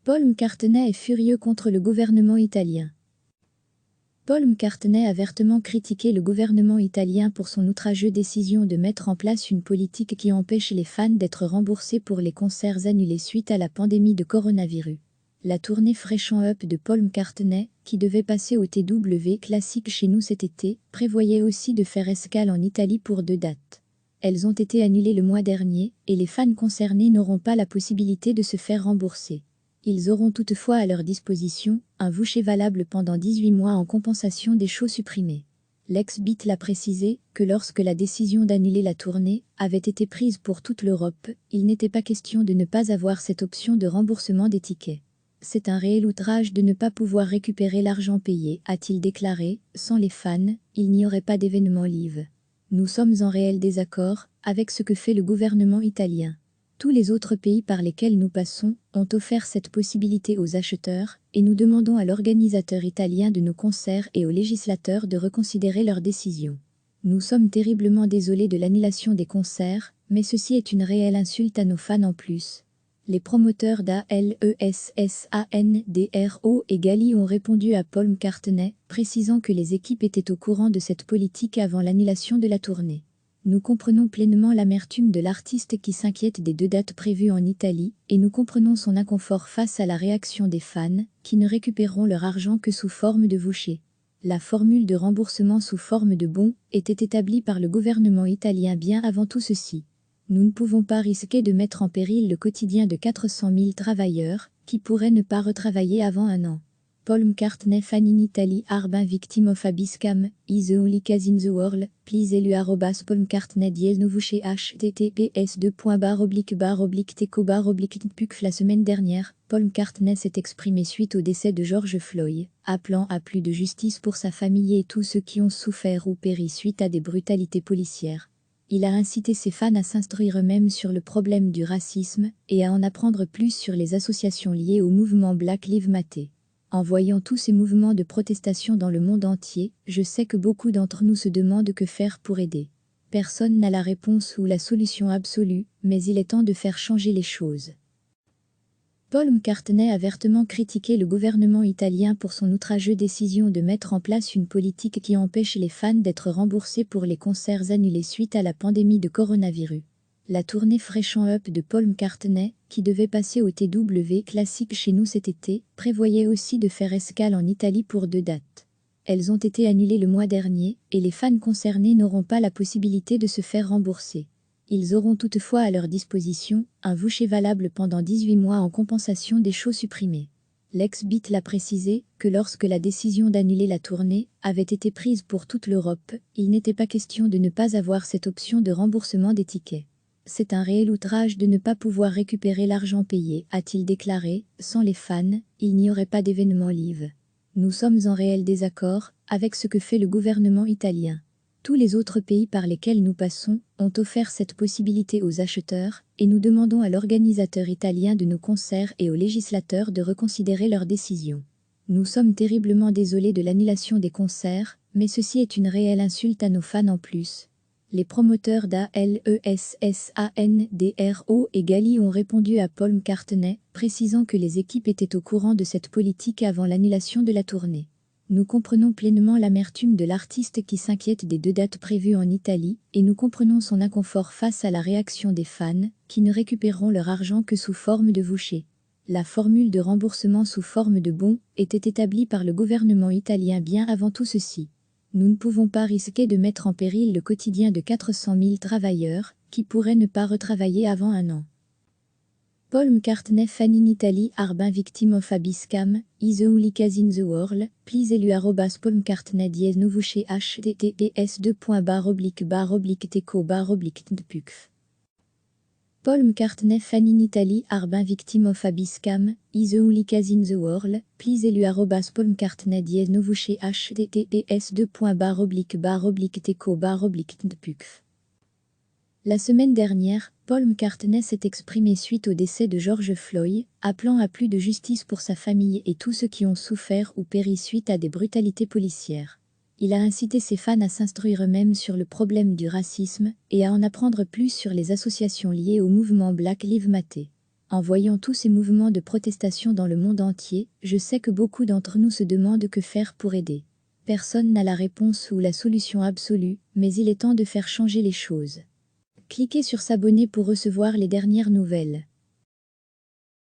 Paul McCartney est furieux contre le gouvernement italien. Paul McCartney a vertement critiqué le gouvernement italien pour son outrageuse décision de mettre en place une politique qui empêche les fans d'être remboursés pour les concerts annulés suite à la pandémie de coronavirus. La tournée Fresh On Up de Paul McCartney, qui devait passer au TW Classic chez nous cet été, prévoyait aussi de faire escale en Italie pour 2 dates. Elles ont été annulées le mois dernier, et les fans concernés n'auront pas la possibilité de se faire rembourser. Ils auront toutefois à leur disposition un voucher valable pendant 18 mois en compensation des shows supprimés. L'ex-Beatle l'a précisé que lorsque la décision d'annuler la tournée avait été prise pour toute l'Europe, il n'était pas question de ne pas avoir cette option de remboursement des tickets. C'est un réel outrage de ne pas pouvoir récupérer l'argent payé, a-t-il déclaré. Sans les fans, il n'y aurait pas d'événement live. Nous sommes en réel désaccord avec ce que fait le gouvernement italien. Tous les autres pays par lesquels nous passons ont offert cette possibilité aux acheteurs, et nous demandons à l'organisateur italien de nos concerts et aux législateurs de reconsidérer leur décision. Nous sommes terriblement désolés de l'annulation des concerts, mais ceci est une réelle insulte à nos fans en plus. Les promoteurs d'Alessandro et Gali ont répondu à Paul McCartney, précisant que les équipes étaient au courant de cette politique avant l'annulation de la tournée. Nous comprenons pleinement l'amertume de l'artiste qui s'inquiète des 2 dates prévues en Italie, et nous comprenons son inconfort face à la réaction des fans, qui ne récupéreront leur argent que sous forme de voucher. La formule de remboursement sous forme de bons était établie par le gouvernement italien bien avant tout ceci. Nous ne pouvons pas risquer de mettre en péril le quotidien de 400 000 travailleurs, qui pourraient ne pas retravailler avant 1 an. Paul McCartney fan in Italy are been victim of a scam, is the only case in the world, please elu @Paul McCartney dièse no voucher https://teco/teco/tpuc. La semaine dernière, Paul McCartney s'est exprimé suite au décès de George Floyd, appelant à plus de justice pour sa famille et tous ceux qui ont souffert ou péri suite à des brutalités policières. Il a incité ses fans à s'instruire eux-mêmes sur le problème du racisme et à en apprendre plus sur les associations liées au mouvement Black Lives Matter. En voyant tous ces mouvements de protestation dans le monde entier, je sais que beaucoup d'entre nous se demandent que faire pour aider. Personne n'a la réponse ou la solution absolue, mais il est temps de faire changer les choses. Paul McCartney a vertement critiqué le gouvernement italien pour son outrageuse décision de mettre en place une politique qui empêche les fans d'être remboursés pour les concerts annulés suite à la pandémie de coronavirus. La tournée Fresh On Up de Paul McCartney, qui devait passer au TW Classic chez nous cet été, prévoyait aussi de faire escale en Italie pour 2 dates. Elles ont été annulées le mois dernier, et les fans concernés n'auront pas la possibilité de se faire rembourser. Ils auront toutefois à leur disposition un voucher valable pendant 18 mois en compensation des shows supprimés. L'ex-Beatle l'a précisé que lorsque la décision d'annuler la tournée avait été prise pour toute l'Europe, il n'était pas question de ne pas avoir cette option de remboursement des tickets. C'est un réel outrage de ne pas pouvoir récupérer l'argent payé, a-t-il déclaré. Sans les fans, il n'y aurait pas d'événement live. Nous sommes en réel désaccord avec ce que fait le gouvernement italien. Tous les autres pays par lesquels nous passons ont offert cette possibilité aux acheteurs, et nous demandons à l'organisateur italien de nos concerts et aux législateurs de reconsidérer leur décision. Nous sommes terriblement désolés de l'annulation des concerts, mais ceci est une réelle insulte à nos fans en plus. Les promoteurs d'Alessandro et Gali ont répondu à Paul McCartney, précisant que les équipes étaient au courant de cette politique avant l'annulation de la tournée. Nous comprenons pleinement l'amertume de l'artiste qui s'inquiète des 2 dates prévues en Italie, et nous comprenons son inconfort face à la réaction des fans, qui ne récupéreront leur argent que sous forme de voucher. La formule de remboursement sous forme de bons était établie par le gouvernement italien bien avant tout ceci. Nous ne pouvons pas risquer de mettre en péril le quotidien de 400 000 travailleurs, qui pourraient ne pas retravailler avant 1 an. Paul McCartney fan in Italy are been victim of a scam, is the only case in the world, please elu @Paul McCartney dièse no voucher https://teco/teco/tpuc. Paul McCartney fan in Italy are been victim of a scam, is the only case in the world, please elu @Paul McCartney dièse no voucher https://teco/teco/tpuc. La semaine dernière, Paul McCartney s'est exprimé suite au décès de George Floyd, appelant à plus de justice pour sa famille et tous ceux qui ont souffert ou péri suite à des brutalités policières. Il a incité ses fans à s'instruire eux-mêmes sur le problème du racisme et à en apprendre plus sur les associations liées au mouvement Black Lives Matter. En voyant tous ces mouvements de protestation dans le monde entier, je sais que beaucoup d'entre nous se demandent que faire pour aider. Personne n'a la réponse ou la solution absolue, mais il est temps de faire changer les choses. Cliquez sur s'abonner pour recevoir les dernières nouvelles.